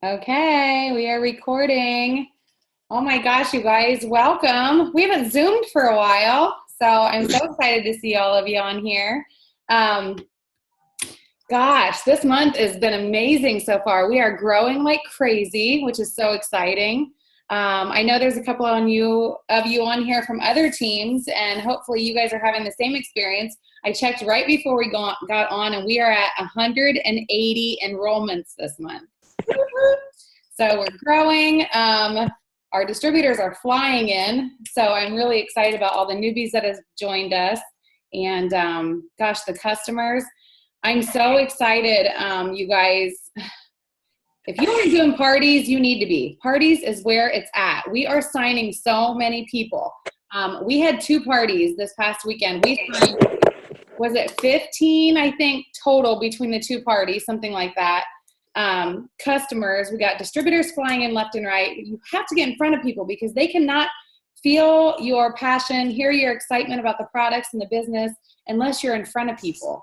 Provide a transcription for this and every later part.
Okay, we are recording. Oh my gosh, you guys, welcome. We haven't Zoomed for a while, so I'm so excited to see all of you on here. Um, Gosh, this month has been amazing so far. We are growing like crazy, which is so exciting. I know there's a couple of you on here from other teams, and hopefully you guys are having the same experience. I checked right before we got on, and we are at 180 enrollments this month. So we're growing. Our distributors are flying in, so I'm really excited about all the newbies that have joined us. And gosh, the customers. I'm so excited, you guys. If you are doing parties, you need to be. Parties is where it's at. We are signing so many people. We had 2 parties this past weekend. We signed, was it 15, I think, total between the 2 parties, something like that. Customers, we got distributors flying in left and right. You have to get in front of people because they cannot feel your passion, hear your excitement about the products and the business unless you're in front of people.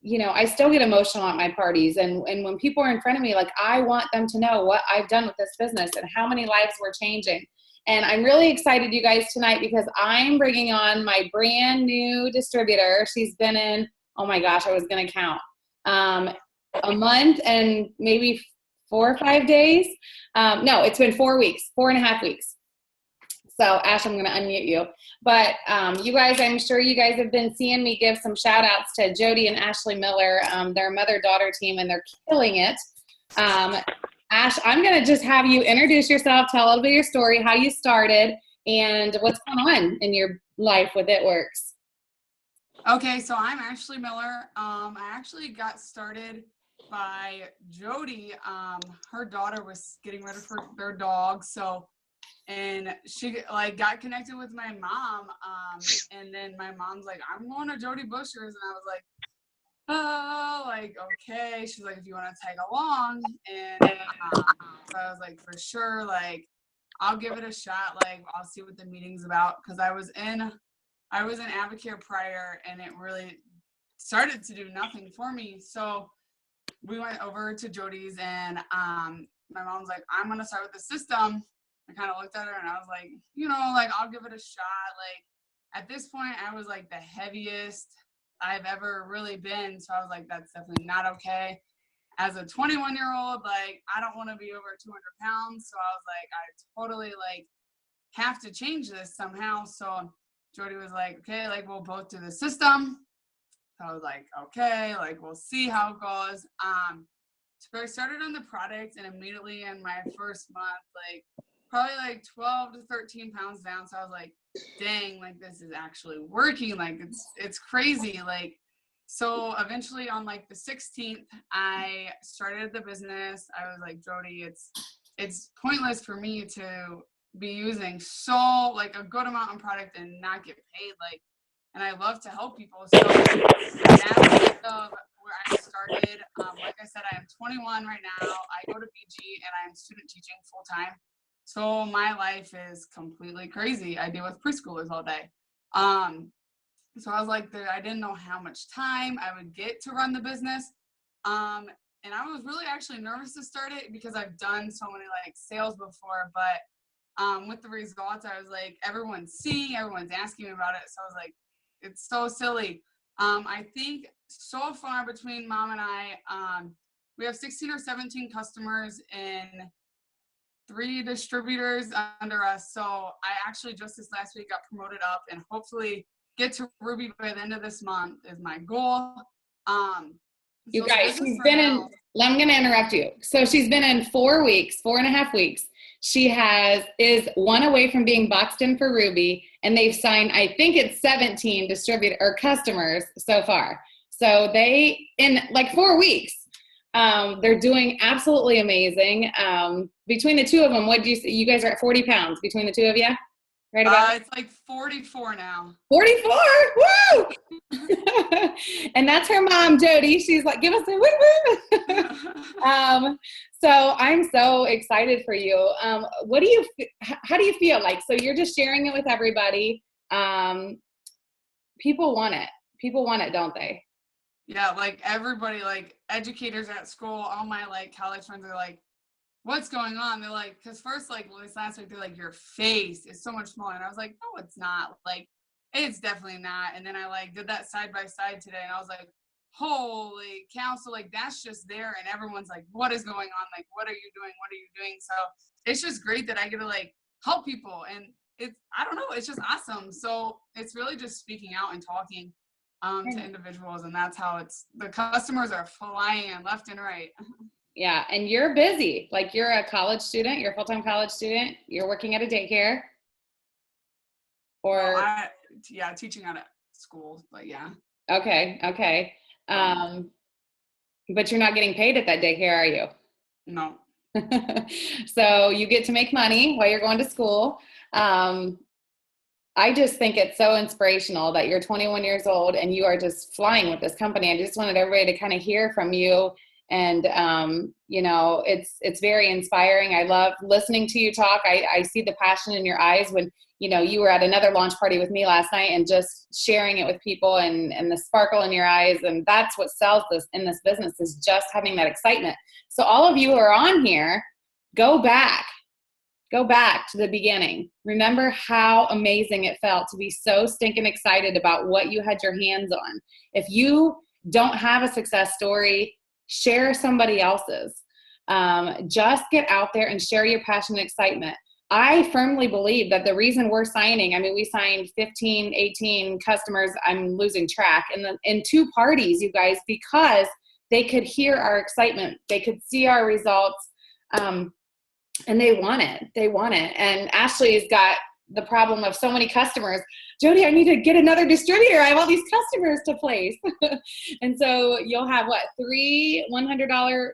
You know, I still get emotional at my parties, and when people are in front of me, like, I want them to know what I've done with this business and how many lives we're changing. And I'm really excited, you guys, tonight because I'm bringing on my brand new distributor. She's been in, oh my gosh, I was going to count, a month and maybe 4 or 5 days. No, it's been 4 weeks, 4.5 weeks. So Ash, I'm going to unmute you. But you guys, I'm sure you guys have been seeing me give some shout outs to Jody and Ashley Miller. They're a mother-daughter team and they're killing it. Ash, I'm going to just have you introduce yourself, tell a little bit of your story, how you started, and what's going on in your life with It Works. Okay, so I'm Ashley Miller. I actually got started by Jody. Her daughter was getting ready for their dog, and she got connected with my mom, and then my mom's like, I'm going to Jody Buscher's, and I was like, oh, okay. She's like, if you want to tag along, and so I was like, for sure, I'll give it a shot, I'll see what the meeting's about, because I was in Advocare prior, and it really started to do nothing for me. So we went over to Jody's, and my mom's like, I'm gonna start with the system. I kind of looked at her and I was like, I'll give it a shot. At this point, I was the heaviest I've ever really been. So I was like, that's definitely not okay. As a 21-year-old, I don't want to be over 200 pounds. So I was like, I totally have to change this somehow. So Jody was like, okay, we'll both do the system. So I was like, okay, we'll see how it goes. So I started on the product, and immediately in my first month, probably 12 to 13 pounds down. So I was like, dang, this is actually working. It's crazy. So eventually on the 16th, I started the business. I was like, Jody, it's pointless for me to be using a good amount of product and not get paid. And I love to help people. So that's where I started. Like I said, I am 21 right now. I go to BG and I'm student teaching full time. So my life is completely crazy. I deal with preschoolers all day. So I was like, I didn't know how much time I would get to run the business. And I was really actually nervous to start it because I've done so many sales before, but with the results, I was like, everyone's asking me about it. So I was like, it's so silly. I think so far between mom and I, we have 16 or 17 customers and 3 distributors under us. So I actually just this last week got promoted up and hopefully get to Ruby by the end of this month is my goal. You guys, she's been in, I'm going to interrupt you. So she's been in 4 weeks, 4.5 weeks. She is 1 away from being boxed in for Ruby, and they've signed, I think it's 17 distributor or customers so far. So they, in 4 weeks, they're doing absolutely amazing. Between the 2 of them, what do you say? You guys are at 40 pounds between the 2 of you? Right about it's 44 now. 44, woo! And that's her mom, Jody. She's like, give us a woo woo. So I'm so excited for you. How do you feel? So you're just sharing it with everybody. People want it. People want it, don't they? Yeah, like everybody, like educators at school, all my like college friends are like, what's going on? They're like, because first, like this last week, they're like, your face is so much smaller. And I was like, no, it's not. Like, it's definitely not. And then I like did that side by side today, and I was like, holy cow. So like that's just there, and everyone's like, what is going on? Like, what are you doing? What are you doing? So it's just great that I get to like help people, and it's, I don't know, it's just awesome. So it's really just speaking out and talking to individuals, and that's how it's, the customers are flying in left and right. Yeah, and you're busy. Like you're a college student, you're a full-time college student, you're working at a daycare, Well, or yeah, teaching at a school, but yeah. okay. But you're not getting paid at that daycare, are you? No. So you get to make money while you're going to school. I just think it's so inspirational that you're 21 years old and you are just flying with this company. I just wanted everybody to kind of hear from you. And, you know, it's very inspiring. I love listening to you talk. I see the passion in your eyes when, you know, you were at another launch party with me last night and just sharing it with people, and the sparkle in your eyes. And that's what sells this in this business, is just having that excitement. So all of you who are on here, go back to the beginning. Remember how amazing it felt to be so stinking excited about what you had your hands on. If you don't have a success story, share somebody else's. Just get out there and share your passion and excitement. I firmly believe that the reason we're signing, I mean, we signed 15, 18 customers, I'm losing track, in 2 parties, you guys, because they could hear our excitement. They could see our results. And they want it. And Ashley's got the problem of so many customers. Jody, I need to get another distributor. I have all these customers to place. And so you'll have 3 $100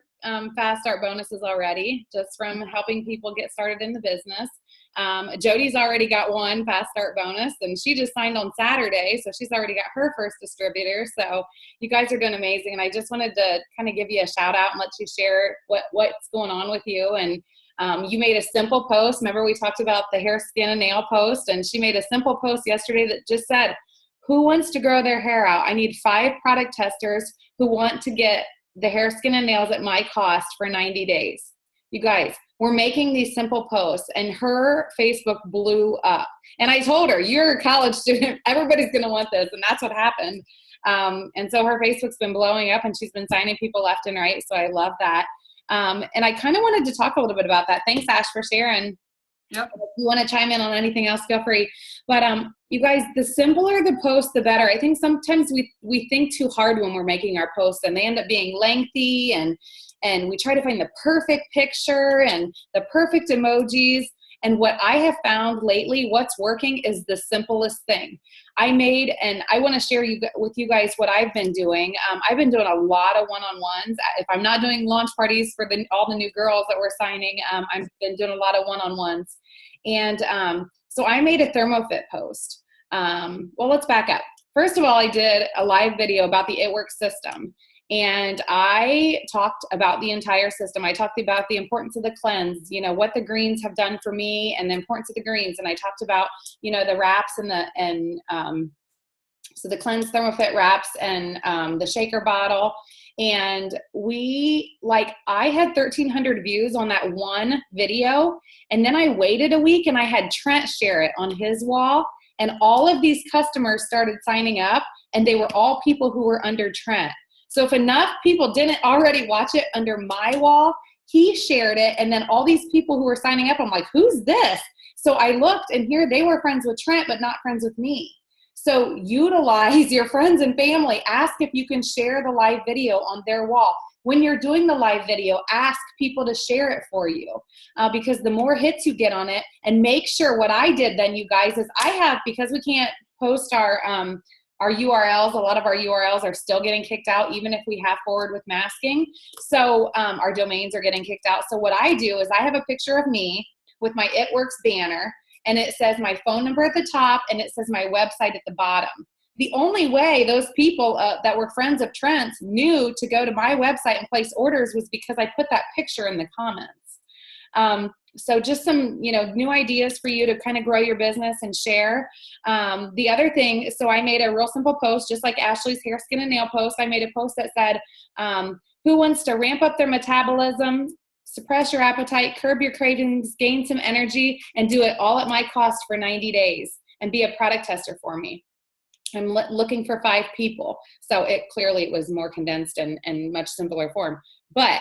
fast start bonuses already, just from helping people get started in the business. Jody's already got 1 fast start bonus, and she just signed on Saturday, so she's already got her first distributor. So you guys are doing amazing, and I just wanted to kind of give you a shout out and let you share what's going on with you. And you made a simple post. Remember, we talked about the hair, skin, and nail post, and she made a simple post yesterday that just said, who wants to grow their hair out? I need 5 product testers who want to get the hair, skin, and nails at my cost for 90 days. You guys, we're making these simple posts, and her Facebook blew up. And I told her, you're a college student. Everybody's going to want this. And that's what happened. And so her Facebook's been blowing up, and she's been signing people left and right. So I love that. And I kind of wanted to talk a little bit about that. Thanks, Ash, for sharing. Yep. If you want to chime in on anything else, feel free. But you guys, the simpler the post, the better. I think sometimes we think too hard when we're making our posts, and they end up being lengthy, and we try to find the perfect picture and the perfect emojis. And what I have found lately, what's working is the simplest thing. And I want to share with you guys what I've been doing. I've been doing a lot of one-on-ones. If I'm not doing launch parties for all the new girls that we're signing, I've been doing a lot of one-on-ones. And so I made a ThermoFit post. Well, let's back up. First of all, I did a live video about the It Works system. And I talked about the entire system. I talked about the importance of the cleanse, you know, what the greens have done for me and the importance of the greens. And I talked about, you know, the wraps so the cleanse ThermoFit wraps and the shaker bottle. And I had 1,300 views on that one video. And then I waited a week and I had Trent share it on his wall. And all of these customers started signing up, and they were all people who were under Trent. So if enough people didn't already watch it under my wall, he shared it. And then all these people who were signing up, I'm like, who's this? So I looked, and here they were friends with Trent, but not friends with me. So utilize your friends and family. Ask if you can share the live video on their wall. When you're doing the live video, ask people to share it for you, because the more hits you get on it, and make sure what I did then, you guys, is because we can't post our URLs, a lot of our URLs are still getting kicked out, even if we have forward with masking. So our domains are getting kicked out. So what I do is I have a picture of me with my It Works banner, and it says my phone number at the top, and it says my website at the bottom. The only way those people that were friends of Trent's knew to go to my website and place orders was because I put that picture in the comments. So just some, new ideas for you to kind of grow your business and share. The other thing, so I made a real simple post, just like Ashley's hair, skin, and nail post. I made a post that said, who wants to ramp up their metabolism, suppress your appetite, curb your cravings, gain some energy, and do it all at my cost for 90 days and be a product tester for me? I'm looking for 5 people. So it was more condensed and much simpler form. But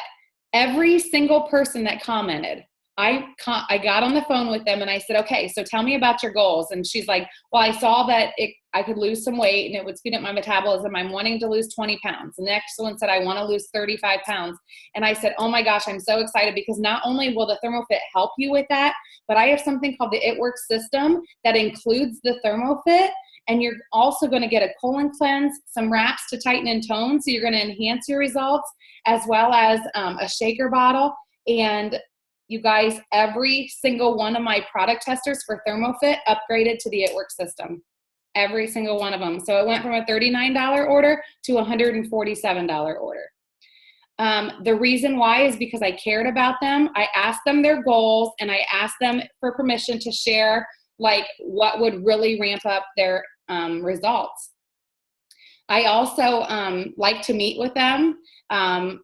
every single person that commented, I got on the phone with them and I said, okay, so tell me about your goals. And she's like, well, I saw that I could lose some weight and it would speed up my metabolism. I'm wanting to lose 20 pounds. The next one said, I want to lose 35 pounds. And I said, oh my gosh, I'm so excited because not only will the ThermoFit help you with that, but I have something called the It Works system that includes the ThermoFit. And you're also going to get a colon cleanse, some wraps to tighten and tone. So you're going to enhance your results, as well as a shaker bottle. And you guys, every single one of my product testers for ThermoFit upgraded to the It Works system. Every single one of them. So it went from a $39 order to a $147 order. The reason why is because I cared about them. I asked them their goals and I asked them for permission to share like what would really ramp up their results. I also like to meet with them. I'm,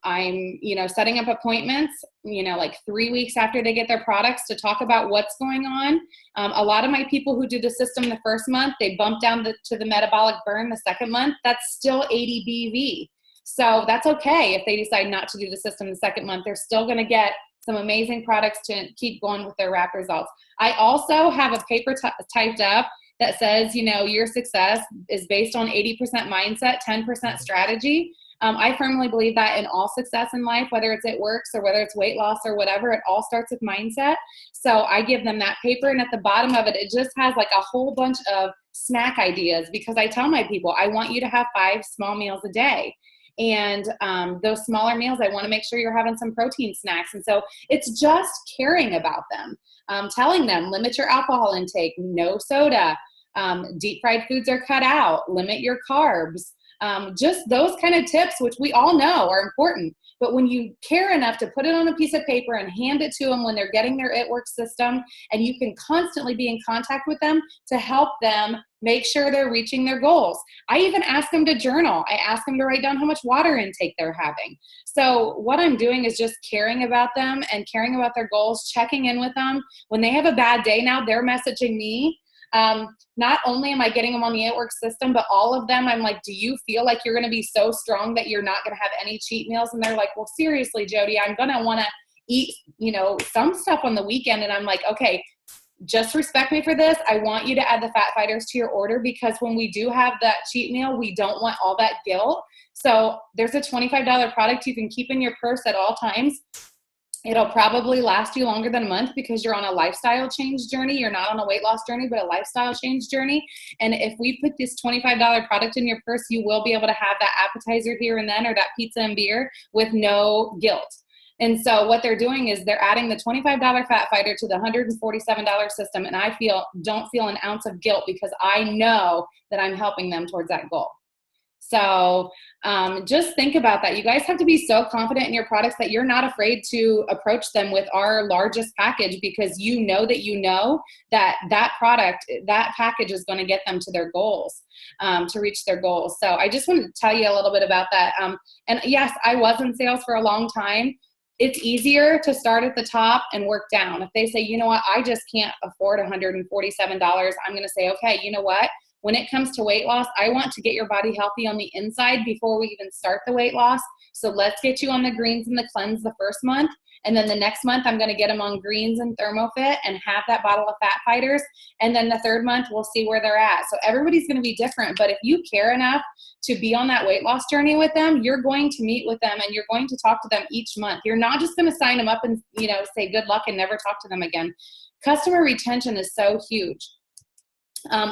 setting up appointments, like 3 weeks after they get their products to talk about what's going on. A lot of my people who do the system the first month, they bump down to the metabolic burn the second month. That's still 80 BV. So that's okay if they decide not to do the system the second month. They're still going to get some amazing products to keep going with their wrap results. I also have a paper typed up that says, your success is based on 80% mindset, 10% strategy. I firmly believe that in all success in life, whether it's It Works or whether it's weight loss or whatever, it all starts with mindset. So I give them that paper, and at the bottom of it, it just has like a whole bunch of snack ideas, because I tell my people, I want you to have 5 small meals a day. And those smaller meals, I want to make sure you're having some protein snacks. And so it's just caring about them, telling them, limit your alcohol intake, no soda, deep fried foods are cut out, limit your carbs. Just those kind of tips, which we all know are important. But when you care enough to put it on a piece of paper and hand it to them when they're getting their It Works system, and you can constantly be in contact with them to help them make sure they're reaching their goals. I even ask them to journal. I ask them to write down how much water intake they're having. So what I'm doing is just caring about them and caring about their goals, checking in with them. When they have a bad day now, they're messaging me. Not only am I getting them on the It Works system, but all of them, I'm like, do you feel like you're going to be so strong that you're not going to have any cheat meals? And they're like, well, seriously, Jody, I'm going to want to eat, some stuff on the weekend. And I'm like, okay, just respect me for this. I want you to add the Fat Fighters to your order, because when we do have that cheat meal, we don't want all that guilt. So there's a $25 product you can keep in your purse at all times. It'll probably last you longer than a month because you're on a lifestyle change journey. You're not on a weight loss journey, but a lifestyle change journey. And if we put this $25 product in your purse, you will be able to have that appetizer here and then, or that pizza and beer with no guilt. And so what they're doing is they're adding the $25 Fat Fighter to the $147 system. And I don't feel an ounce of guilt, because I know that I'm helping them towards that goal. So just think about that. You guys have to be so confident in your products that you're not afraid to approach them with our largest package, because you know that product, that package is going to get them to their goals, to reach their goals. So I just wanted to tell you a little bit about that. And yes, I was in sales for a long time. It's easier to start at the top and work down. If they say, you know what, I just can't afford $147, I'm going to say, okay, you know what? When it comes to weight loss, I want to get your body healthy on the inside before we even start the weight loss. So let's get you on the greens and the cleanse the first month. And then the next month, I'm going to get them on greens and ThermoFit and have that bottle of Fat Fighters. And then the third month, we'll see where they're at. So everybody's going to be different. But if you care enough to be on that weight loss journey with them, you're going to meet with them and you're going to talk to them each month. You're not just going to sign them up and, say good luck and never talk to them again. Customer retention is so huge.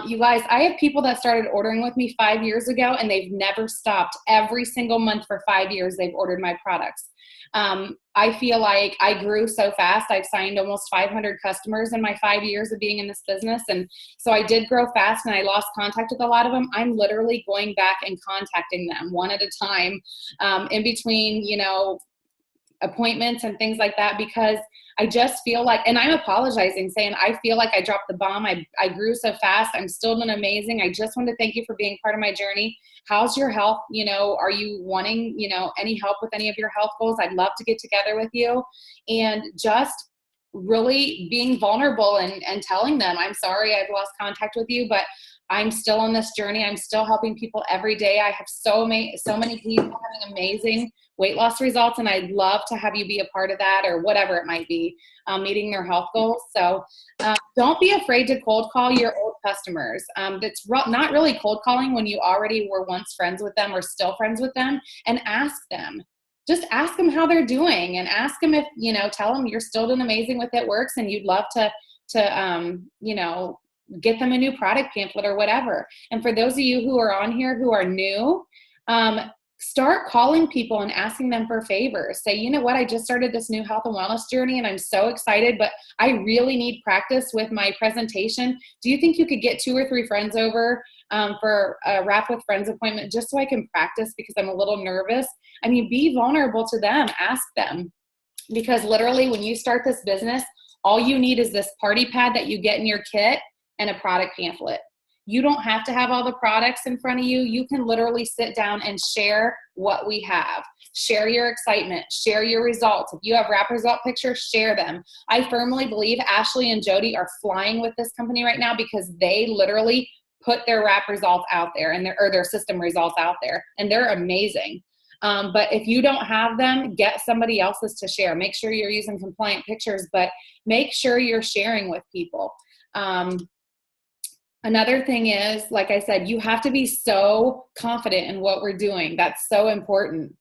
You guys, I have people that started ordering with me 5 years ago, and they've never stopped. Every single month for 5 years, they've ordered my products. I feel like I grew so fast. I've signed almost 500 customers in my 5 years of being in this business. And so I did grow fast, and I lost contact with a lot of them. I'm literally going back and contacting them one at a time, in between, appointments and things like that, because I just feel like, and I'm apologizing saying, I feel like I dropped the bomb. I grew so fast. I'm still doing amazing. I just want to thank you for being part of my journey. How's your health? You know, are you wanting, you know, any help with any of your health goals? I'd love to get together with you, and just really being vulnerable and telling them, I'm sorry I've lost contact with you, but I'm still on this journey. I'm still helping people every day. I have so many people having amazing weight loss results, and I'd love to have you be a part of that, or whatever it might be, meeting their health goals. So don't be afraid to cold call your old customers. That's not really cold calling when you already were once friends with them or still friends with them, and ask them. Just ask them how they're doing, and ask them if, you know, tell them you're still doing amazing with It Works, and you'd love to you know, get them a new product pamphlet or whatever. And for those of you who are on here who are new, start calling people and asking them for favors. Say, you know what, I just started this new health and wellness journey and I'm so excited, but I really need practice with my presentation. Do you think you could get 2 or 3 friends over for a Wrap with Friends appointment, just so I can practice, because I'm a little nervous? I mean, be vulnerable to them. Ask them. Because literally when you start this business, all you need is this party pad that you get in your kit and a product pamphlet. You don't have to have all the products in front of you. You can literally sit down and share what we have. Share your excitement. Share your results. If you have wrap result pictures, share them. I firmly believe Ashley and Jody are flying with this company right now, because they literally put their wrap results out there, and their system results out there, and they're amazing. But if you don't have them, get somebody else's to share. Make sure you're using compliant pictures, but make sure you're sharing with people. Another thing is, like I said, you have to be so confident in what we're doing. That's so important.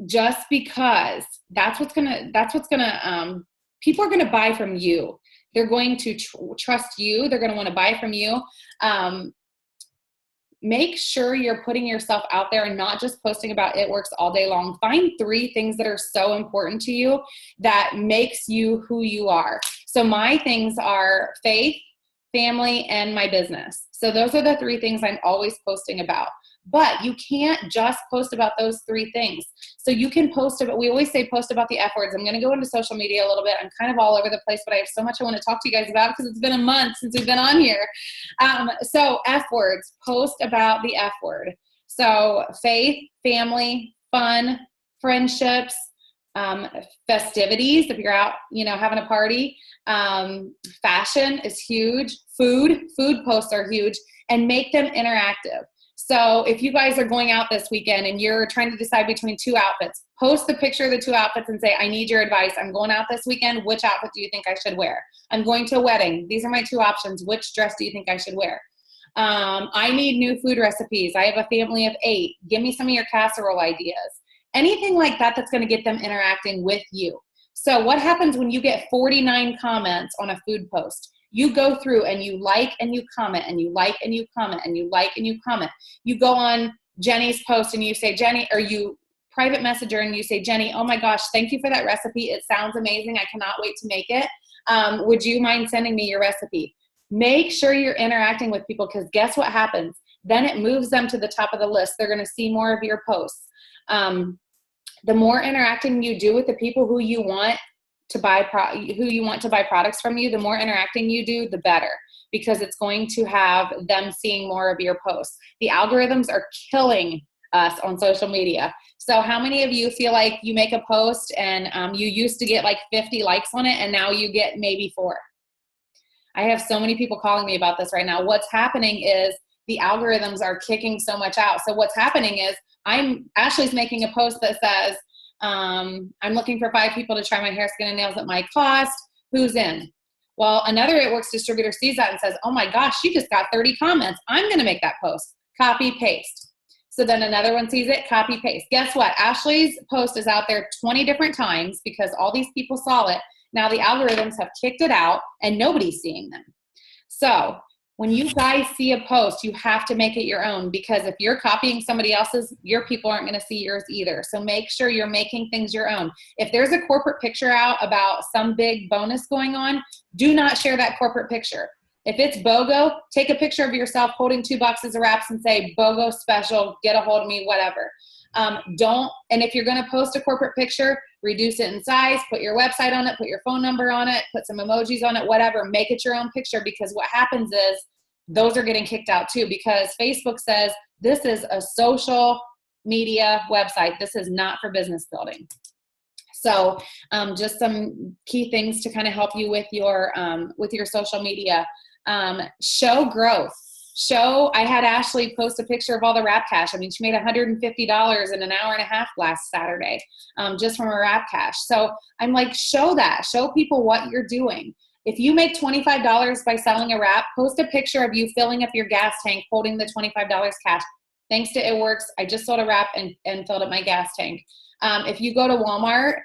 Just because that's what's gonna, people are gonna buy from you. They're going to trust you. They're gonna wanna buy from you. Make sure you're putting yourself out there and not just posting about It Works all day long. Find 3 things that are so important to you that makes you who you are. So my things are faith, family, and my business. So those are the 3 things I'm always posting about. But you can't just post about those 3 things. So you can post about, we always say post about the F words. I'm going to go into social media a little bit. I'm kind of all over the place, but I have so much I want to talk to you guys about, because it's been a month since we've been on here. So F words, post about the F word. So faith, family, fun, friendships, festivities, if you're out, you know, having a party. Fashion is huge. Food posts are huge, and make them interactive. So if you guys are going out this weekend and you're trying to decide between 2 outfits, post the picture of the 2 outfits and say, I need your advice. I'm going out this weekend. Which outfit do you think I should wear? I'm going to a wedding. These are my 2 options. Which dress do you think I should wear? I need new food recipes. I have a family of 8. Give me some of your casserole ideas. Anything like that that's going to get them interacting with you. So what happens when you get 49 comments on a food post? You go through and you like and you comment and you like and you comment and you like and you comment. You go on Jenny's post and you say, Jenny, or you private message her and you say, Jenny, oh my gosh, thank you for that recipe. It sounds amazing. I cannot wait to make it. Would you mind sending me your recipe? Make sure you're interacting with people, because guess what happens? Then it moves them to the top of the list. They're going to see more of your posts. The more interacting you do with the people who you want to buy products from you, the more interacting you do, the better, because it's going to have them seeing more of your posts. The algorithms are killing us on social media. So how many of you feel like you make a post and you used to get like 50 likes on it, and now you get maybe 4? I have so many people calling me about this right now. What's happening is the algorithms are kicking so much out. So what's happening is Ashley's making a post that says, I'm looking for 5 people to try my hair, skin, and nails at my cost. Who's in? Well, another It Works distributor sees that and says, oh my gosh, she just got 30 comments. I'm going to make that post. Copy, paste. So then another one sees it, copy, paste. Guess what? Ashley's post is out there 20 different times because all these people saw it. Now the algorithms have kicked it out and nobody's seeing them. So when you guys see a post, you have to make it your own, because if you're copying somebody else's, your people aren't going to see yours either. So make sure you're making things your own. If there's a corporate picture out about some big bonus going on, do not share that corporate picture. If it's BOGO, take a picture of yourself holding 2 boxes of wraps and say, BOGO special, get a hold of me, whatever. And if you're going to post a corporate picture, reduce it in size, put your website on it, put your phone number on it, put some emojis on it, whatever, make it your own picture, because what happens is those are getting kicked out too, because Facebook says this is a social media website. This is not for business building. So just some key things to kind of help you with your social media. Show growth. I had Ashley post a picture of all the Wrap Cash. I mean, she made $150 in an hour and a half last Saturday, just from a Wrap Cash. So I'm like, show that. Show people what you're doing. If you make $25 by selling a wrap, post a picture of you filling up your gas tank holding the $25 cash. Thanks to It Works, I just sold a wrap and filled up my gas tank. If you go to Walmart,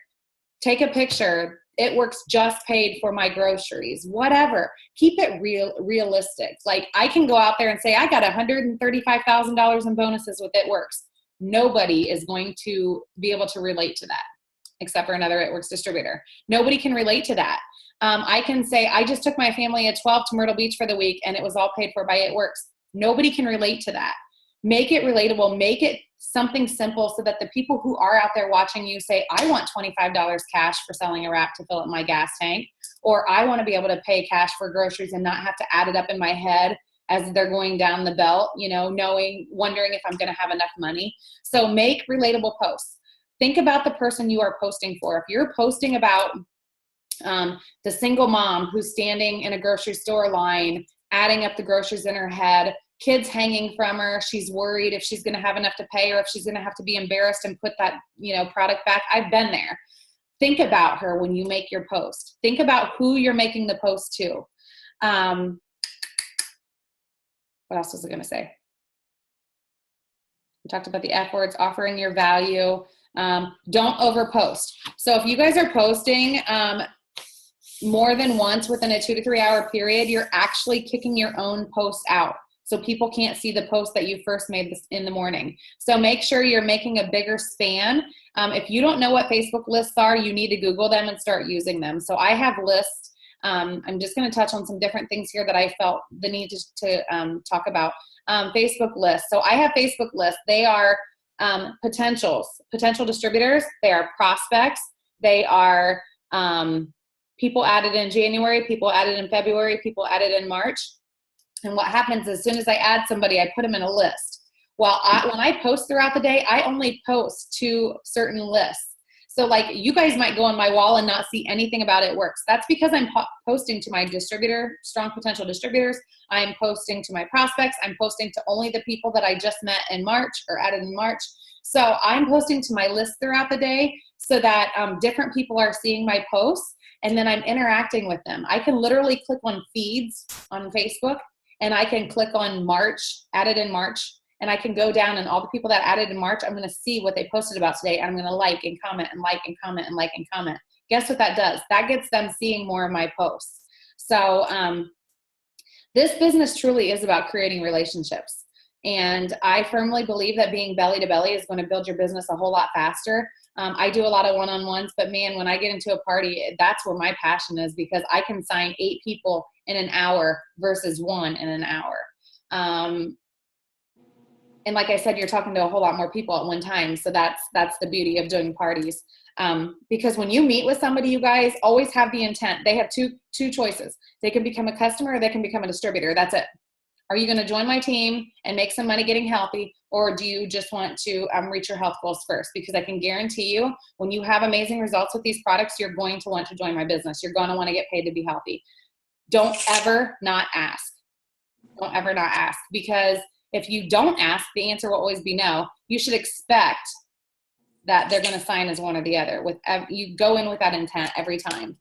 take a picture. It Works just paid for my groceries, whatever. Keep it realistic. Like, I can go out there and say, I got $135,000 in bonuses with It Works. Nobody is going to be able to relate to that, except for another It Works distributor. Nobody can relate to that. I can say, I just took my family at 12 to Myrtle Beach for the week and it was all paid for by It Works. Nobody can relate to that. Make it relatable. Make it something simple so that the people who are out there watching you say, I want $25 cash for selling a wrap to fill up my gas tank, or I want to be able to pay cash for groceries and not have to add it up in my head as they're going down the belt, wondering if I'm going to have enough money. So make relatable posts. Think about the person you are posting for. If you're posting about the single mom who's standing in a grocery store line, adding up the groceries in her head, kids hanging from her, she's worried if she's going to have enough to pay or if she's going to have to be embarrassed and put that, product back. I've been there. Think about her when you make your post. Think about who you're making the post to. What else was I going to say? We talked about the F words, offering your value. Don't overpost. So if you guys are posting more than once within a 2 to 3 hour period, you're actually kicking your own post out. So people can't see the post that you first made in the morning. So make sure you're making a bigger span. If you don't know what Facebook lists are, you need to Google them and start using them. So I have lists. I'm just going to touch on some different things here that I felt the need to talk about. Facebook lists. So I have Facebook lists. They are potential distributors. They are prospects. They are people added in January, people added in February, people added in March. And what happens as soon as I add somebody, I put them in a list. Well, when I post throughout the day, I only post to certain lists. So like, you guys might go on my wall and not see anything about It Works. That's because I'm posting to my strong potential distributors. I'm posting to my prospects. I'm posting to only the people that I just met in March or added in March. So I'm posting to my list throughout the day so that different people are seeing my posts, and then I'm interacting with them. I can literally click on feeds on Facebook, and I can click on March, added in March, and I can go down and all the people that added in March, I'm going to see what they posted about today. And I'm going to like and comment and like and comment and like and comment. Guess what that does? That gets them seeing more of my posts. So this business truly is about creating relationships. And I firmly believe that being belly to belly is going to build your business a whole lot faster. I do a lot of one-on-ones, but man, when I get into a party, that's where my passion is, because I can sign 8 people in an hour versus 1 in an hour. And like I said, you're talking to a whole lot more people at one time. So that's the beauty of doing parties. Because when you meet with somebody, you guys always have the intent. They have two choices. They can become a customer or they can become a distributor. That's it. Are you going to join my team and make some money getting healthy? Or do you just want to reach your health goals first? Because I can guarantee you, when you have amazing results with these products, you're going to want to join my business. You're going to want to get paid to be healthy. Don't ever not ask. Don't ever not ask. Because if you don't ask, the answer will always be no. You should expect that they're going to sign as one or the other. You go in with that intent every time.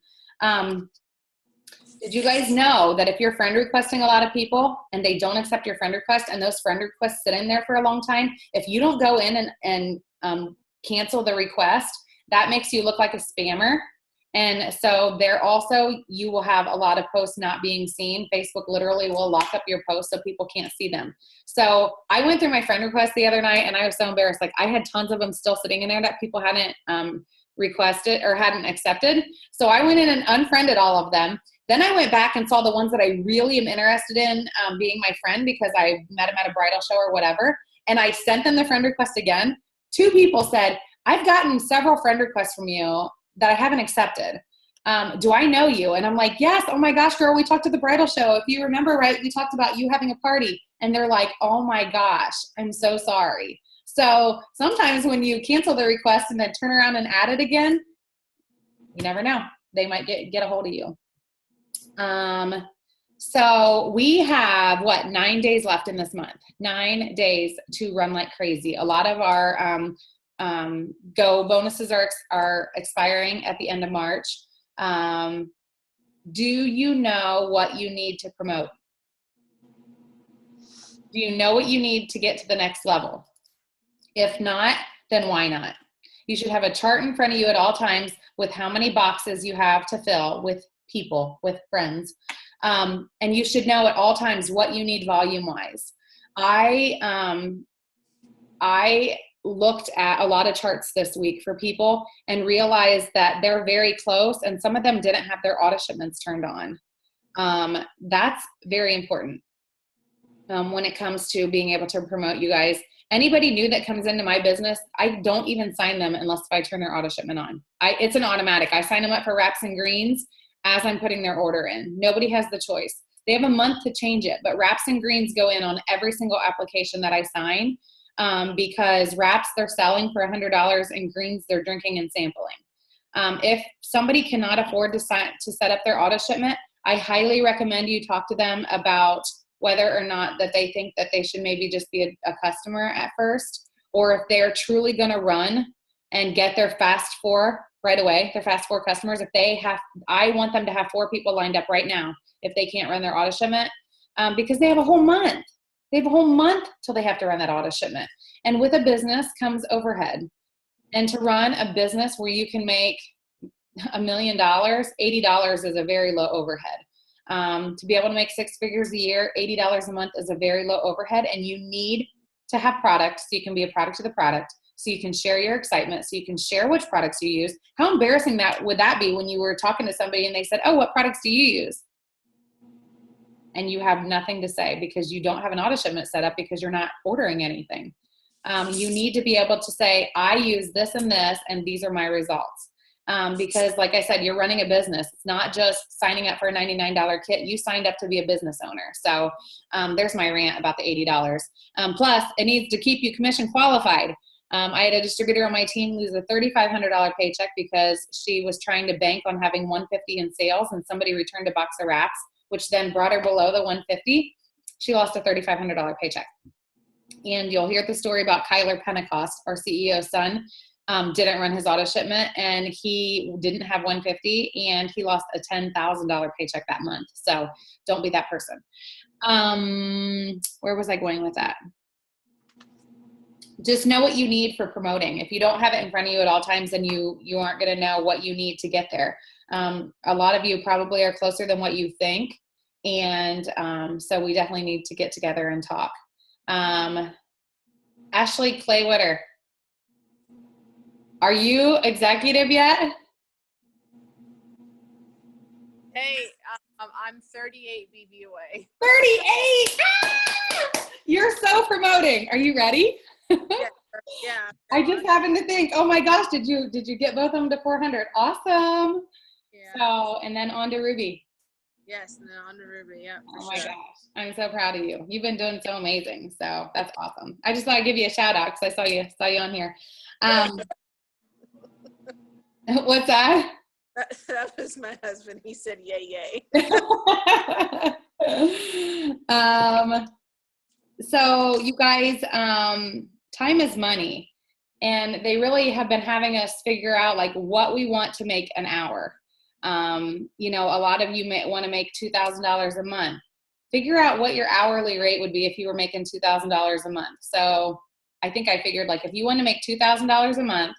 Did you guys know that if you're friend requesting a lot of people and they don't accept your friend request and those friend requests sit in there for a long time, if you don't go in and cancel the request, that makes you look like a spammer. And so you will have a lot of posts not being seen. Facebook literally will lock up your posts so people can't see them. So I went through my friend requests the other night and I was so embarrassed. Like, I had tons of them still sitting in there that people hadn't requested or hadn't accepted. So I went in and unfriended all of them. Then I went back and saw the ones that I really am interested in being my friend because I met them at a bridal show or whatever. And I sent them the friend request again. 2 people said, I've gotten several friend requests from you that I haven't accepted. Do I know you? And I'm like, yes. Oh my gosh, girl, we talked at the bridal show. If you remember, right, we talked about you having a party. And they're like, oh my gosh, I'm so sorry. So sometimes when you cancel the request and then turn around and add it again, you never know. They might get a hold of you. So we have 9 days left in this month, 9 days to run like crazy. A lot of our, Go bonuses are expiring at the end of March. Do you know what you need to promote? Do you know what you need to get to the next level? If not, then why not? You should have a chart in front of you at all times with how many boxes you have to fill with people, with friends. And you should know at all times what you need volume-wise. I looked at a lot of charts this week for people and realized that they're very close, and some of them didn't have their auto shipments turned on. That's very important when it comes to being able to promote you guys. Anybody new that comes into my business, I don't even sign them unless I turn their auto shipment on. It's an automatic. I sign them up for wraps and greens as I'm putting their order in. Nobody has the choice. They have a month to change it, but wraps and greens go in on every single application that I sign. Because wraps they're selling for $100 and greens they're drinking and sampling. If somebody cannot afford to set up their auto shipment, I highly recommend you talk to them about whether or not that they think that they should maybe just be a customer at first, or if they're truly going to run and get their fast 4 right away, their fast 4 customers. I want them to have 4 people lined up right now if they can't run their auto shipment, because they have a whole month. They have a whole month till they have to run that auto shipment. And with a business comes overhead. And to run a business where you can make $1 million, $80 is a very low overhead. To be able to make 6 figures a year, $80 a month is a very low overhead. And you need to have product so you can be a product to the product, so you can share your excitement, so you can share which products you use. How embarrassing would that be when you were talking to somebody and they said, oh, what products do you use? And you have nothing to say because you don't have an auto shipment set up because you're not ordering anything. You need to be able to say, I use this and this, and these are my results. Because like I said, you're running a business. It's not just signing up for a $99 kit. You signed up to be a business owner. So there's my rant about the $80. Plus, it needs to keep you commission qualified. I had a distributor on my team lose a $3,500 paycheck because she was trying to bank on having $150 in sales, and somebody returned a box of wraps, which then brought her below the $150. She lost a $3,500 paycheck. And you'll hear the story about Kyler Pentecost, our CEO's son, didn't run his auto shipment, and he didn't have $150, and he lost a $10,000 paycheck that month. So don't be that person. Where was I going with that? Just know what you need for promoting. If you don't have it in front of you at all times, then you aren't going to know what you need to get there. A lot of you probably are closer than what you think. And so we definitely need to get together and talk. Ashley Claywitter, are you executive yet? Hey, I'm 38 BBOA. 38! Ah! You're so promoting. Are you ready? Yeah. I just happened to think, oh my gosh, did you get both of them to 400? Awesome. Yeah. So, and then on to Ruby. Yes, and then on to Ruby. Yeah. Oh my gosh, I'm so proud of you. You've been doing so amazing. So that's awesome. I just thought I'd give you a shout out because I saw you on here. What's that? That was my husband. He said, yay, yay. So you guys, time is money, and they really have been having us figure out like what we want to make an hour. You know, a lot of you may want to make $2,000 a month. Figure out what your hourly rate would be if you were making $2,000 a month. So I think I figured like if you want to make $2,000 a month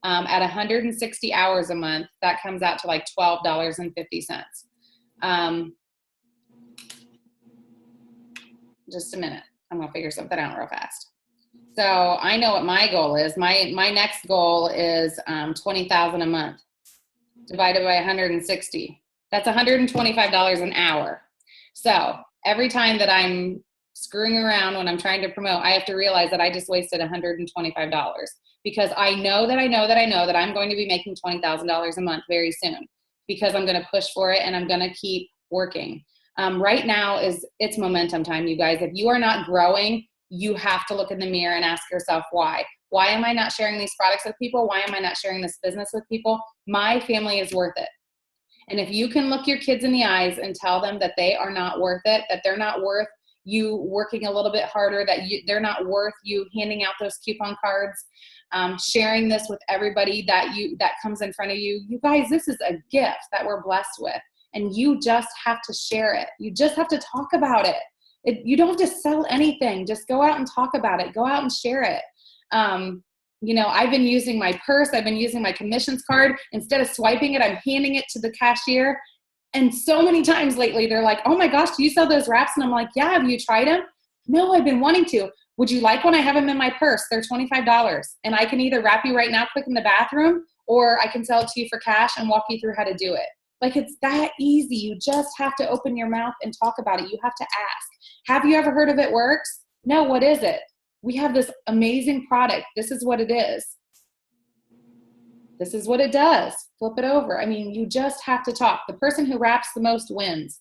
at 160 hours a month, that comes out to like $12.50. Just a minute. I'm going to figure something out real fast. So I know what my goal is. My next goal is 20,000 a month divided by 160. That's $125 an hour. So every time that I'm screwing around when I'm trying to promote, I have to realize that I just wasted $125 because I know that I'm going to be making $20,000 a month very soon because I'm going to push for it and I'm going to keep working. Right now it's momentum time, you guys. If you are not growing, you have to look in the mirror and ask yourself why. Why am I not sharing these products with people? Why am I not sharing this business with people? My family is worth it. And if you can look your kids in the eyes and tell them that they are not worth it, that they're not worth you working a little bit harder, that they're not worth you handing out those coupon cards, sharing this with everybody that comes in front of you. You guys, this is a gift that we're blessed with. And you just have to share it. You just have to talk about it. You don't have to sell anything. Just go out and talk about it. Go out and share it. I've been using my purse. I've been using my commissions card. Instead of swiping it, I'm handing it to the cashier. And so many times lately, they're like, oh my gosh, do you sell those wraps? And I'm like, yeah, have you tried them? No, I've been wanting to. Would you like one? I have them in my purse. They're $25. And I can either wrap you right now quick in the bathroom, or I can sell it to you for cash and walk you through how to do it. Like, it's that easy. You just have to open your mouth and talk about it. You have to ask. Have you ever heard of It Works? No, what is it? We have this amazing product. This is what it is. This is what it does. Flip it over. I mean, you just have to talk. The person who wraps the most wins.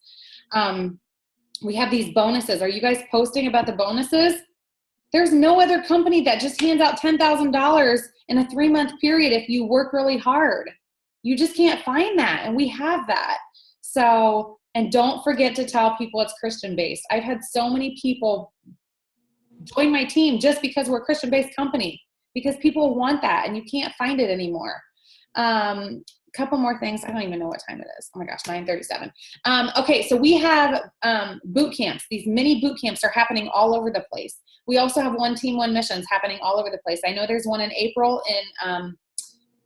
We have these bonuses. Are you guys posting about the bonuses? There's no other company that just hands out $10,000 in a 3-month period if you work really hard. You just can't find that, and we have that. So, and don't forget to tell people it's Christian-based. I've had so many people join my team just because we're a Christian-based company, because people want that, and you can't find it anymore. Couple more things. I don't even know what time it is. Oh my gosh, 9:37. Okay, so we have boot camps. These mini boot camps are happening all over the place. We also have One Team, One Missions happening all over the place. I know there's one in April in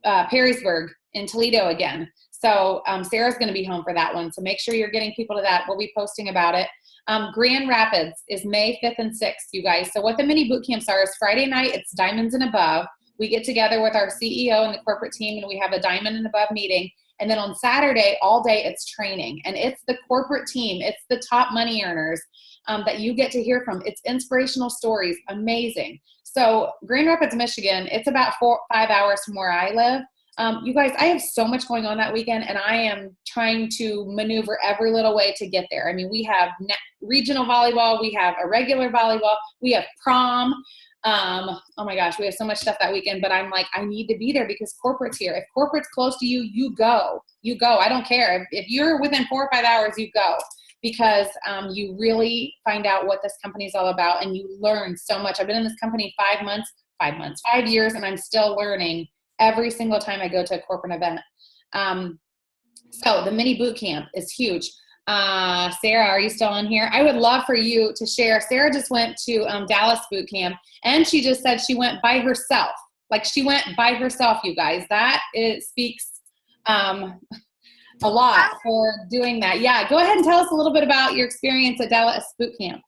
Perrysburg, in Toledo again. So Sarah's going to be home for that one. So make sure you're getting people to that. We'll be posting about it. Grand Rapids is May 5th and 6th, you guys. So what the mini boot camps are is Friday night, it's Diamonds and Above. We get together with our CEO and the corporate team, and we have a Diamond and Above meeting. And then on Saturday, all day, it's training. And it's the corporate team. It's the top money earners that you get to hear from. It's inspirational stories. Amazing. So Grand Rapids, Michigan, it's about 4-5 hours from where I live. You guys, I have so much going on that weekend, and I am trying to maneuver every little way to get there. I mean, we have regional volleyball. We have a regular volleyball. We have prom. Oh my gosh, we have so much stuff that weekend, but I'm like, I need to be there because corporate's here. If corporate's close to you, you go. I don't care. If you're within 4 or 5 hours, you go, because you really find out what this company is all about, and you learn so much. I've been in this company 5 years, and I'm still learning every single time I go to a corporate event. So the mini boot camp is huge. Sarah, are you still on here? I would love for you to share. Sarah just went to Dallas boot camp, and she just said she went by herself. Like, she went by herself, you guys. That speaks a lot for doing that. Yeah, go ahead and tell us a little bit about your experience at Dallas boot camp.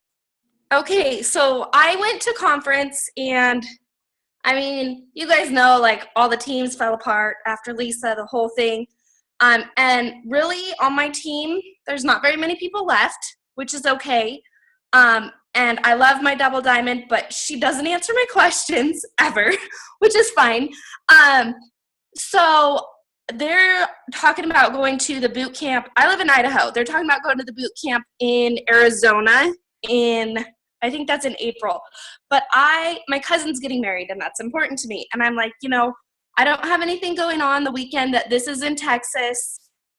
Okay, so I went to conference, and I mean, you guys know, like, all the teams fell apart after Lisa, the whole thing. And really, on my team, there's not very many people left, which is okay. And I love my double diamond, but she doesn't answer my questions ever, which is fine. So they're talking about going to the boot camp. I live in Idaho. They're talking about going to the boot camp in Arizona I think that's in April. But my cousin's getting married, and that's important to me. And I'm like, I don't have anything going on the weekend that this is in Texas.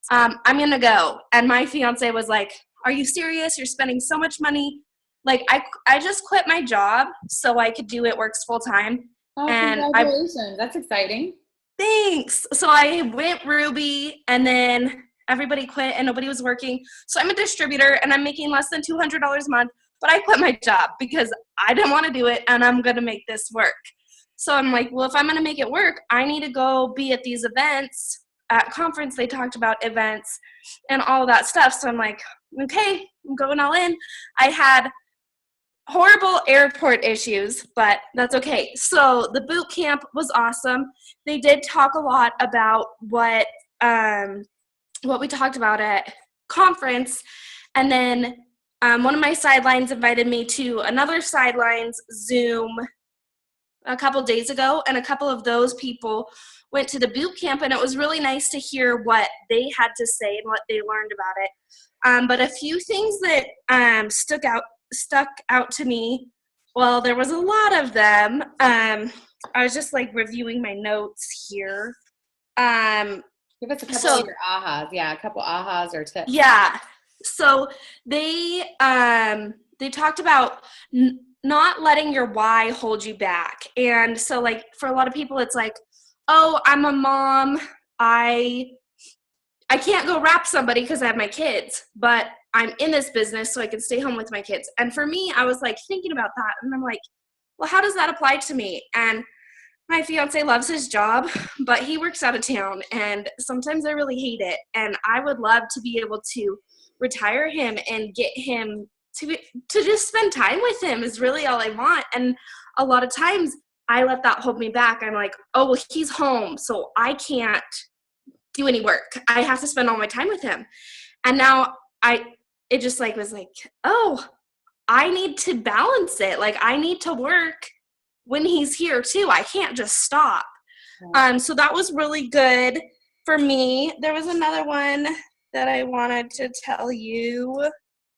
I'm going to go. And my fiance was like, are you serious? You're spending so much money. Like, I just quit my job so I could do It Works full time. Oh, and congratulations. That's exciting. Thanks. So I went Ruby, and then everybody quit and nobody was working. So I'm a distributor, and I'm making less than $200 a month. But I quit my job because I didn't want to do it, and I'm going to make this work. So I'm like, well, if I'm going to make it work, I need to go be at these events. At conference, they talked about events and all of that stuff. So I'm like, okay, I'm going all in. I had horrible airport issues, but that's okay. So the boot camp was awesome. They did talk a lot about what we talked about at conference. And then One of my sidelines invited me to another sidelines Zoom a couple days ago, and a couple of those people went to the boot camp, and it was really nice to hear what they had to say and what they learned about it. But a few things that stuck out to me. Well, there was a lot of them. I was just like reviewing my notes here. Give us a couple of your ahas. Yeah, a couple ahas or tips. Yeah. So they talked about not letting your why hold you back. And so like for a lot of people, it's like, oh, I'm a mom. I can't go wrap somebody because I have my kids, but I'm in this business so I can stay home with my kids. And for me, I was like thinking about that, and I'm like, well, how does that apply to me? And my fiance loves his job, but he works out of town, and sometimes I really hate it. And I would love to be able to retire him and get him to just spend time with him is really all I want. And a lot of times I let that hold me back. I'm like, oh, well, he's home, so I can't do any work. I have to spend all my time with him. And now it just like was like, oh, I need to balance it. Like I need to work when he's here too. I can't just stop. So that was really good for me. There was another one that I wanted to tell you.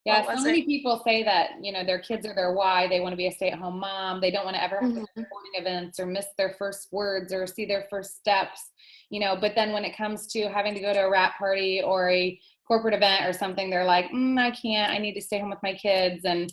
Yeah, so many people say that, their kids are their why. They want to be a stay-at-home mom. They don't want to ever have to miss morning events or miss their first words or see their first steps, but then when it comes to having to go to a wrap party or a corporate event or something, they're like, I can't, I need to stay home with my kids. And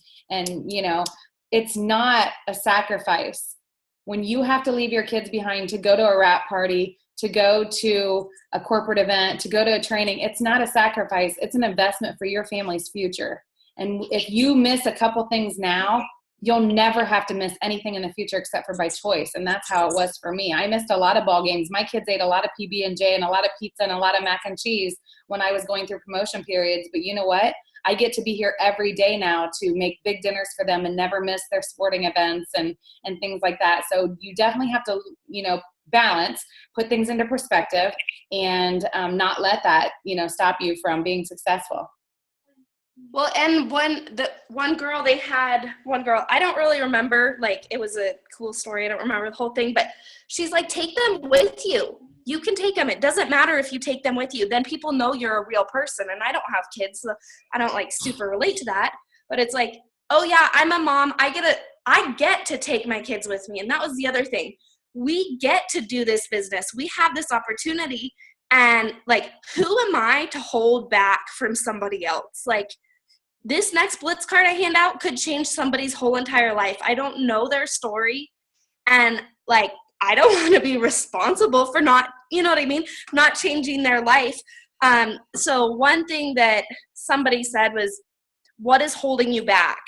it's not a sacrifice. When you have to leave your kids behind to go to a wrap party, to go to a corporate event, to go to a training, it's not a sacrifice. It's an investment for your family's future. And if you miss a couple things now, you'll never have to miss anything in the future except for by choice. And that's how it was for me. I missed a lot of ball games. My kids ate a lot of PB&J and a lot of pizza and a lot of mac and cheese when I was going through promotion periods. But you know what? I get to be here every day now to make big dinners for them and never miss their sporting events and things like that. So you definitely have to, balance, put things into perspective, and not let that, stop you from being successful. Well, and one girl, I don't really remember, like, it was a cool story. I don't remember the whole thing, but she's like, take them with you. You can take them. It doesn't matter if you take them with you. Then people know you're a real person. And I don't have kids, so I don't like super relate to that. But it's like, oh yeah, I'm a mom. I get to take my kids with me. And that was the other thing. We get to do this business. We have this opportunity. And like, who am I to hold back from somebody else? Like, this next Blitz card I hand out could change somebody's whole entire life. I don't know their story. And like, I don't want to be responsible for not, not changing their life. So one thing that somebody said was, what is holding you back?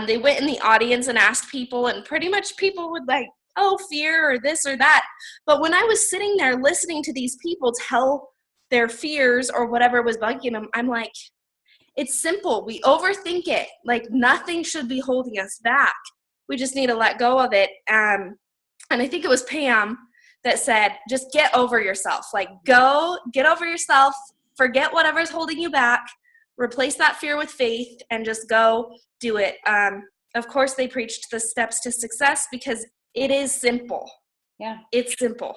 They went in the audience and asked people, and pretty much people would like, oh, fear or this or that. But when I was sitting there listening to these people tell their fears or whatever was bugging them, I'm like, it's simple. We overthink it. Like, nothing should be holding us back. We just need to let go of it. And I think it was Pam that said, just get over yourself. Like, go get over yourself, forget whatever's holding you back, replace that fear with faith, and just go do it. Of course, they preached the steps to success because it is simple. Yeah. It's simple.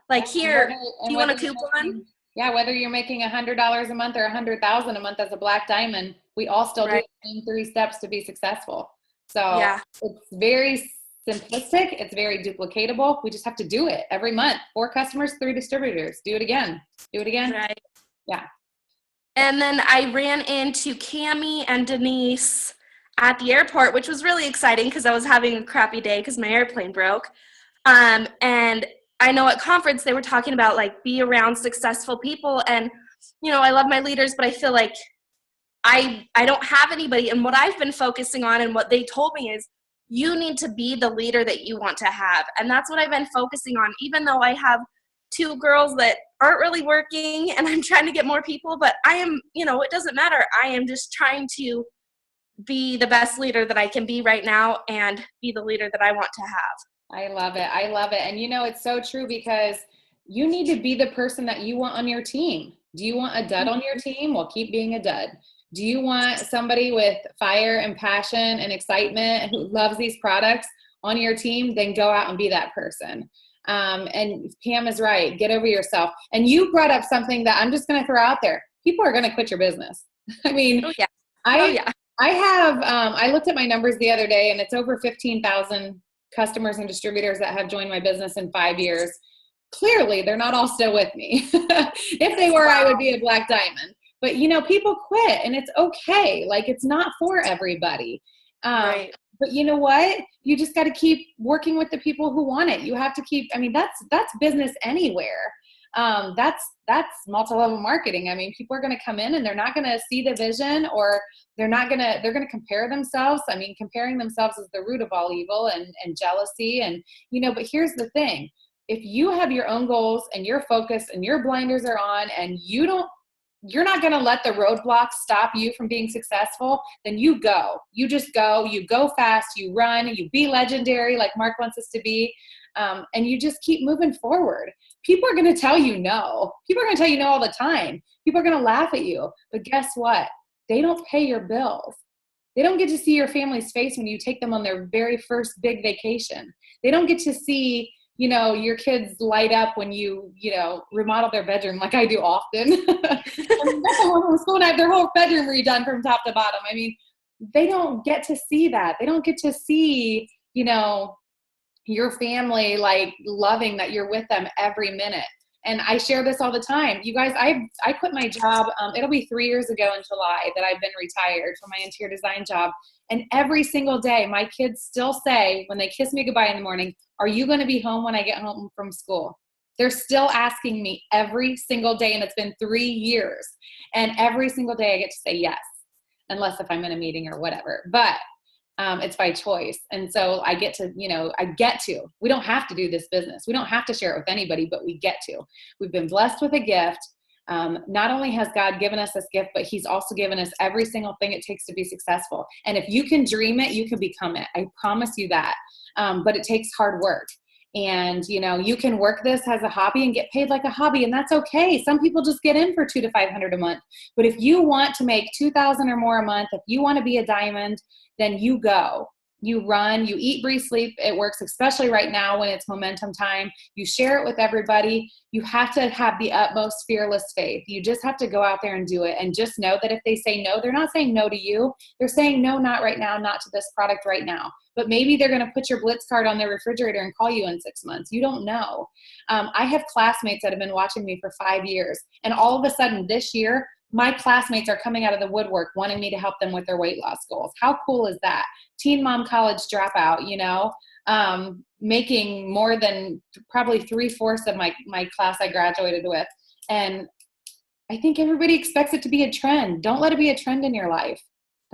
Like, here, do you want a coupon? Yeah, whether you're making $100 a month or $100,000 a month as a black diamond, we all still do the same 3 steps to be successful. So yeah. It's very simplistic. It's very duplicatable. We just have to do it every month. 4 customers, 3 distributors. Do it again. Do it again. Right. Yeah. And then I ran into Cammie and Denise at the airport, which was really exciting because I was having a crappy day because my airplane broke. And I know at conference they were talking about like be around successful people, and I love my leaders, but I feel like I don't have anybody. And what I've been focusing on and what they told me is you need to be the leader that you want to have. And that's what I've been focusing on, even though I have 2 girls that aren't really working and I'm trying to get more people, but I am, it doesn't matter. I am just trying to be the best leader that I can be right now and be the leader that I want to have. I love it. I love it. And it's so true because you need to be the person that you want on your team. Do you want a dud on your team? Well, keep being a dud. Do you want somebody with fire and passion and excitement who loves these products on your team? Then go out and be that person. And Pam is right. Get over yourself. And you brought up something that I'm just going to throw out there. People are going to quit your business. I mean, Oh, yeah. I looked at my numbers the other day, and it's over 15,000 customers and distributors that have joined my business in 5 years. Clearly, they're not all still with me. If they were, I would be a black diamond. But, you know, people quit, and it's okay. Like, it's not for everybody. Right. But you know what? You just got to keep working with the people who want it. You have to keep, I mean, that's business anywhere. That's multi-level marketing. I mean, people are going to come in and they're not going to see the vision, or they're going to compare themselves. I mean, comparing themselves is the root of all evil, and jealousy. And, you know, but here's the thing. If you have your own goals and your focus and your blinders are on, and you're not going to let the roadblocks stop you from being successful, then you go. You just go. You go fast. You run. You be legendary like Mark wants us to be. And you just keep moving forward. People are going to tell you no. People are going to tell you no all the time. People are going to laugh at you. But guess what? They don't pay your bills. They don't get to see your family's face when you take them on their very first big vacation. They don't get to see, you know, your kids light up when you remodel their bedroom like I do often. And have their whole bedroom redone from top to bottom. I mean, they don't get to see that. They don't get to see, you know, your family like loving that you're with them every minute. And I share this all the time. You guys, I quit my job. It'll be 3 years ago in July that I've been retired from my interior design job. And every single day, my kids still say, when they kiss me goodbye in the morning, "Are you going to be home when I get home from school?" They're still asking me every single day, and it's been 3 years. And every single day I get to say yes, unless if I'm in a meeting or whatever. But it's by choice. And so I get to, we don't have to do this business. We don't have to share it with anybody, but we get to. We've been blessed with a gift. Not only has God given us this gift, but he's also given us every single thing it takes to be successful. And if you can dream it, you can become it. I promise you that. But it takes hard work. And, you know, you can work this as a hobby and get paid like a hobby, and that's okay. Some people just get in for $200 to $500 a month. But if you want to make $2,000 or more a month, if you want to be a diamond, then you go. You run, you eat, breathe, sleep. It works, especially right now when it's momentum time. You share it with everybody. You have to have the utmost fearless faith. You just have to go out there and do it. And just know that if they say no, they're not saying no to you. They're saying no, not right now, not to this product right now. But maybe they're going to put your Blitz card on their refrigerator and call you in 6 months. You don't know. I have classmates that have been watching me for 5 years. And all of a sudden this year, my classmates are coming out of the woodwork wanting me to help them with their weight loss goals. How cool is that? Teen mom college dropout, you know, making more than probably 3/4 of my class I graduated with. And I think everybody expects it to be a trend. Don't let it be a trend in your life.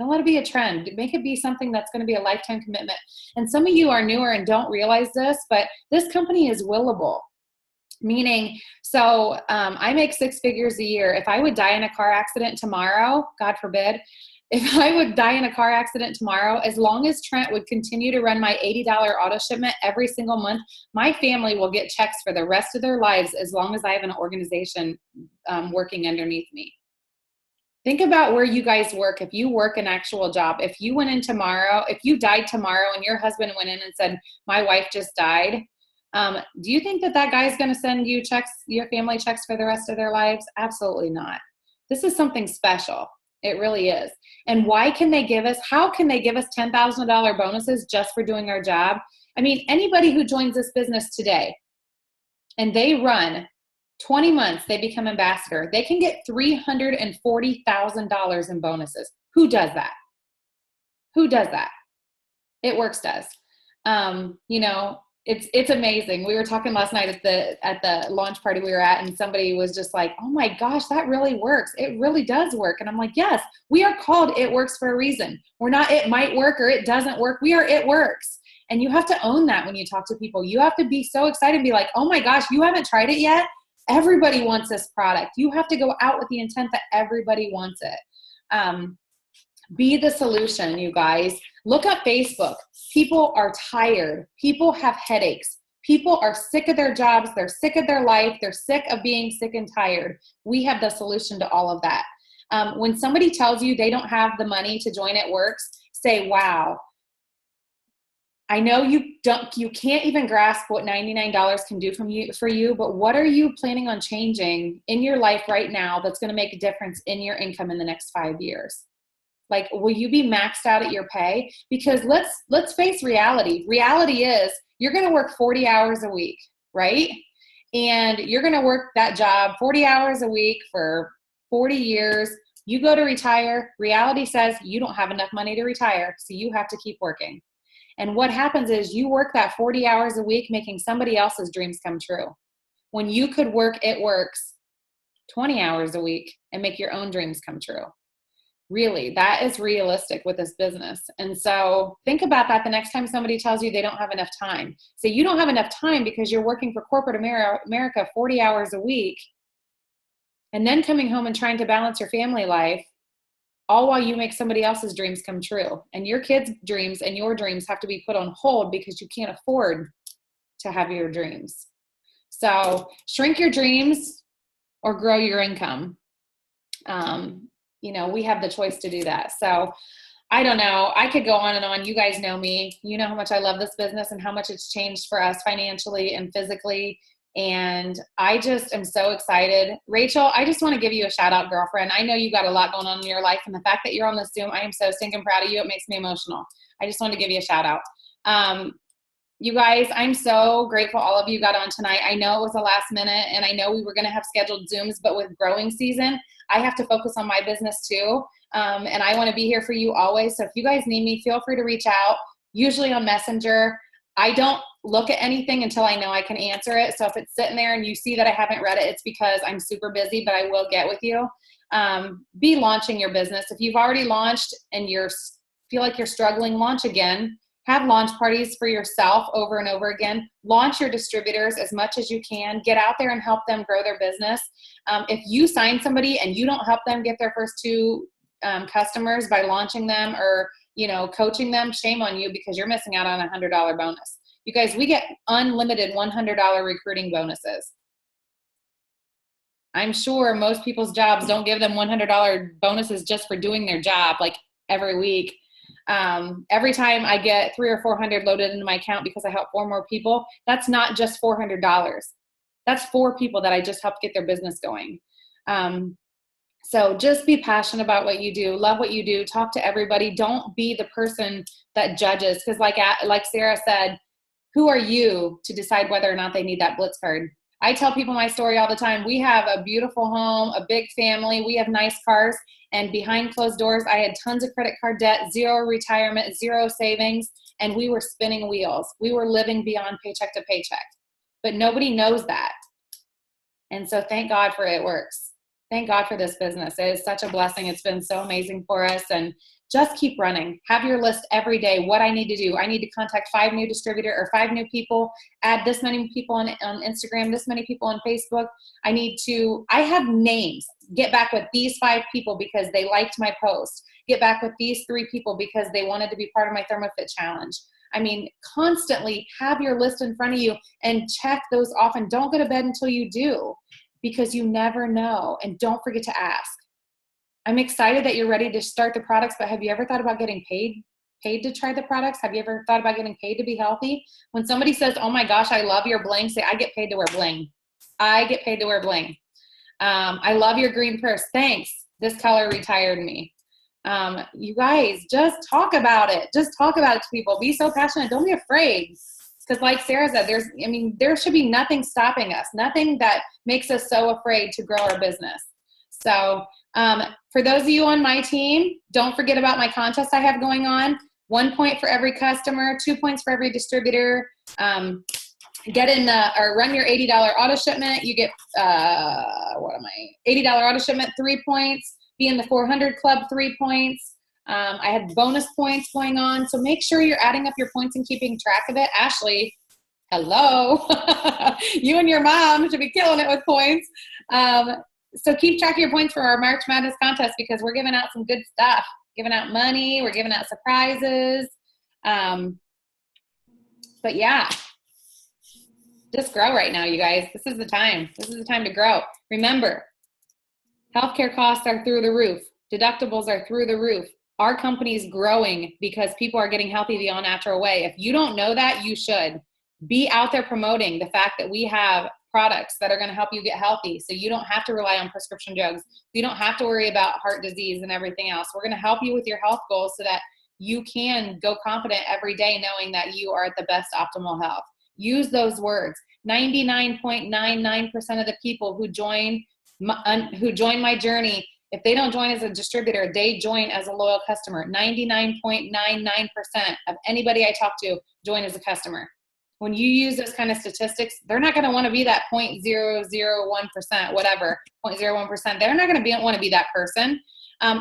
Don't let it be a trend. Make it be something that's going to be a lifetime commitment. And some of you are newer and don't realize this, but this company is willable. Meaning, so I make 6 figures a year. If I would die in a car accident tomorrow, God forbid, if I would die in a car accident tomorrow, as long as Trent would continue to run my $80 auto shipment every single month, my family will get checks for the rest of their lives as long as I have an organization working underneath me. Think about where you guys work. If you work an actual job, if you went in tomorrow, if you died tomorrow and your husband went in and said, "My wife just died," do you think that guy's going to send you checks, your family checks for the rest of their lives? Absolutely not. This is something special. It really is. And how can they give us $10,000 bonuses just for doing our job? I mean, anybody who joins this business today and they run 20 months, they become ambassador, they can get $340,000 in bonuses. Who does that? Who does that? It Works does. You know, it's amazing. We were talking last night at the launch party we were at, and somebody was just like, "Oh my gosh, that really works. It really does work." And I'm like, yes, we are called It Works for a reason. We're not it might work or it doesn't work. We are It Works. And you have to own that when you talk to people. You have to be so excited and be like, "Oh my gosh, you haven't tried it yet? Everybody wants this product." You have to go out with the intent that everybody wants it. Be the solution, you guys. Look up Facebook. People are tired. People have headaches. People are sick of their jobs. They're sick of their life. They're sick of being sick and tired. We have the solution to all of that. When somebody tells you they don't have the money to join It Works, say, wow, I know you can't even grasp what $99 can do for you, but what are you planning on changing in your life right now that's going to make a difference in your income in the next 5 years? Like, will you be maxed out at your pay? Because let's face reality. Reality is you're going to work 40 hours a week, right? And you're going to work that job 40 hours a week for 40 years. You go to retire. Reality says you don't have enough money to retire, so you have to keep working. And what happens is you work that 40 hours a week making somebody else's dreams come true. When you could work It Works 20 hours a week and make your own dreams come true. Really, that is realistic with this business. And so think about that the next time somebody tells you they don't have enough time. Say you don't have enough time because you're working for corporate America 40 hours a week and then coming home and trying to balance your family life, all while you make somebody else's dreams come true. And your kids' dreams and your dreams have to be put on hold because you can't afford to have your dreams. So shrink your dreams or grow your income. We have the choice to do that. So I don't know. I could go on and on. You guys know me. You know how much I love this business and how much it's changed for us financially and physically. And I just am so excited. Rachel, I just want to give you a shout out, girlfriend. I know you got a lot going on in your life, and the fact that you're on this Zoom, I am so stinking proud of you. It makes me emotional. I just want to give you a shout out. You guys, I'm so grateful all of you got on tonight. I know it was the last minute, and I know we were going to have scheduled Zooms, but with growing season, I have to focus on my business too. And I want to be here for you always. So if you guys need me, feel free to reach out, usually on Messenger. I don't look at anything until I know I can answer it. So if it's sitting there and you see that I haven't read it, it's because I'm super busy, but I will get with you. Be launching your business. If you've already launched and feel like you're struggling, launch again. Have launch parties for yourself over and over again. Launch your distributors as much as you can. Get out there and help them grow their business. If you sign somebody and you don't help them get their first 2 customers by launching them or coaching them, shame on you, because you're missing out on a $100 bonus. You guys, we get unlimited $100 recruiting bonuses. I'm sure most people's jobs don't give them $100 bonuses just for doing their job, like every week. Every time I get 300 or 400 loaded into my account because I help 4 more people, that's not just $400. That's 4 people that I just helped get their business going. So just be passionate about what you do. Love what you do. Talk to everybody. Don't be the person that judges. Because like Sarah said, who are you to decide whether or not they need that Blitz card? I tell people my story all the time. We have a beautiful home, a big family. We have nice cars. And behind closed doors, I had tons of credit card debt, 0 retirement, 0 savings, and we were spinning wheels. We were living beyond paycheck to paycheck. But nobody knows that. And so thank God for It Works. Thank God for this business. It is such a blessing. It's been so amazing for us. And just keep running. Have your list every day. What I need to do. I need to contact 5 new distributor or 5 new people, add this many people on Instagram, this many people on Facebook. I have names. Get back with these 5 people because they liked my post. Get back with these 3 people because they wanted to be part of my ThermoFit challenge. I mean, constantly have your list in front of you and check those off, and don't go to bed until you do, because you never know. And don't forget to ask. I'm excited that you're ready to start the products, but have you ever thought about getting paid to try the products? Have you ever thought about getting paid to be healthy? When somebody says, oh my gosh, I love your bling, say, I get paid to wear bling. I get paid to wear bling. I love your green purse. Thanks. This color retired me. You guys, just talk about it. Just talk about it to people. Be so passionate. Don't be afraid. Because like Sarah said, there should be nothing stopping us, nothing that makes us so afraid to grow our business. So for those of you on my team, don't forget about my contest I have going on. 1 point for every customer, 2 points for every distributor. Get in or run your $80 auto shipment. You get, $80 auto shipment, 3 points. Be in the 400 club, 3 points. I have bonus points going on. So make sure you're adding up your points and keeping track of it. Ashley, hello. You and your mom should be killing it with points. So keep track of your points for our March Madness contest, because we're giving out some good stuff. Giving out money. We're giving out surprises. But yeah, just grow right now, you guys. This is the time. This is the time to grow. Remember, Healthcare costs are through the roof. Deductibles are through the roof. Our company's growing because people are getting healthy the all-natural way. If you don't know that, you should. Be out there promoting the fact that we have products that are going to help you get healthy, so you don't have to rely on prescription drugs. You don't have to worry about heart disease and everything else. We're going to help you with your health goals so that you can go confident every day knowing that you are at the best optimal health. Use those words. 99.99% of the people who join my journey, if they don't join as a distributor, they join as a loyal customer. 99.99% of anybody I talk to join as a customer. When you use those kind of statistics, they're not going to want to be that 0.001%, whatever, 0.01%. They're not going to want to be that person.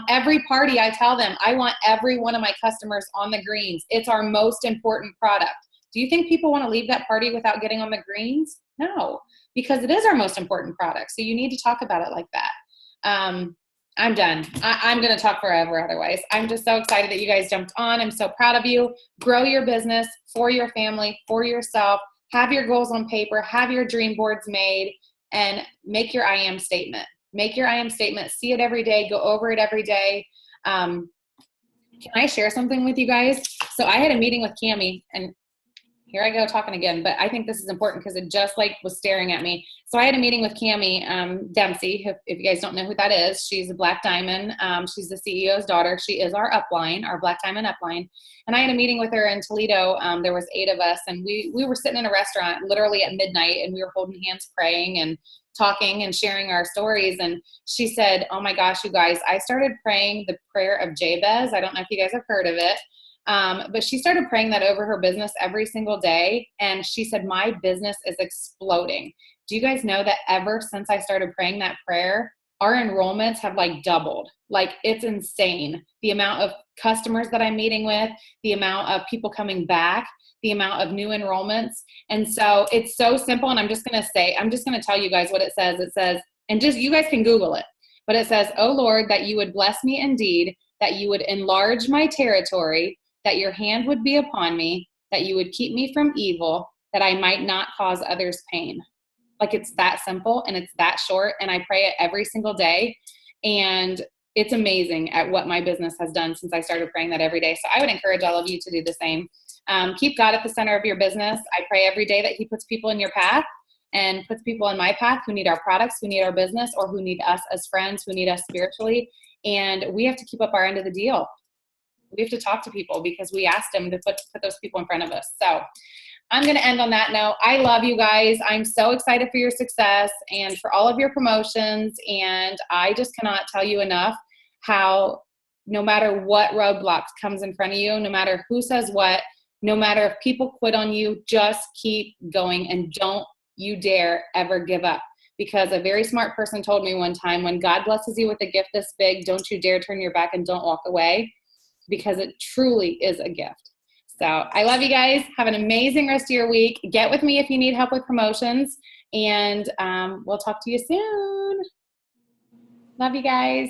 Every party, I tell them, I want every one of my customers on the greens. It's our most important product. Do you think people want to leave that party without getting on the greens? No, because it is our most important product. So you need to talk about it like that. I'm done. I'm going to talk forever otherwise. I'm just so excited that you guys jumped on. I'm so proud of you. Grow your business for your family, for yourself. Have your goals on paper. Have your dream boards made and make your I am statement. Make your I am statement. See it every day. Go over it every day. Can I share something with you guys? So I had a meeting with Cammie, and here I go talking again, but I think this is important because it just was staring at me. So I had a meeting with Cammie Dempsey. If you guys don't know who that is, she's a Black Diamond. She's the CEO's daughter. She is our upline, our Black Diamond upline. And I had a meeting with her in Toledo. There was 8 of us, and we were sitting in a restaurant literally at midnight, and we were holding hands, praying and talking and sharing our stories. And she said, oh my gosh, you guys, I started praying the prayer of Jabez. I don't know if you guys have heard of it. But she started praying that over her business every single day. And she said, my business is exploding. Do you guys know that ever since I started praying that prayer, our enrollments have doubled? It's insane. The amount of customers that I'm meeting with, the amount of people coming back, the amount of new enrollments. And so it's so simple. And I'm just going to tell you guys what it says. It says, and just, you guys can Google it, but it says, oh Lord, that you would bless me indeed, that you would enlarge my territory, that your hand would be upon me, that you would keep me from evil, that I might not cause others pain. It's that simple and it's that short. And I pray it every single day. And it's amazing at what my business has done since I started praying that every day. So I would encourage all of you to do the same. Keep God at the center of your business. I pray every day that he puts people in your path and puts people in my path who need our products, who need our business, or who need us as friends, who need us spiritually. And we have to keep up our end of the deal. We have to talk to people because we asked them to put those people in front of us. So I'm going to end on that note. I love you guys. I'm so excited for your success and for all of your promotions. And I just cannot tell you enough how no matter what roadblocks comes in front of you, no matter who says what, no matter if people quit on you, just keep going and don't you dare ever give up. Because a very smart person told me one time, when God blesses you with a gift this big, don't you dare turn your back and don't walk away, because it truly is a gift. So I love you guys. Have an amazing rest of your week. Get with me if you need help with promotions, and we'll talk to you soon. Love you guys.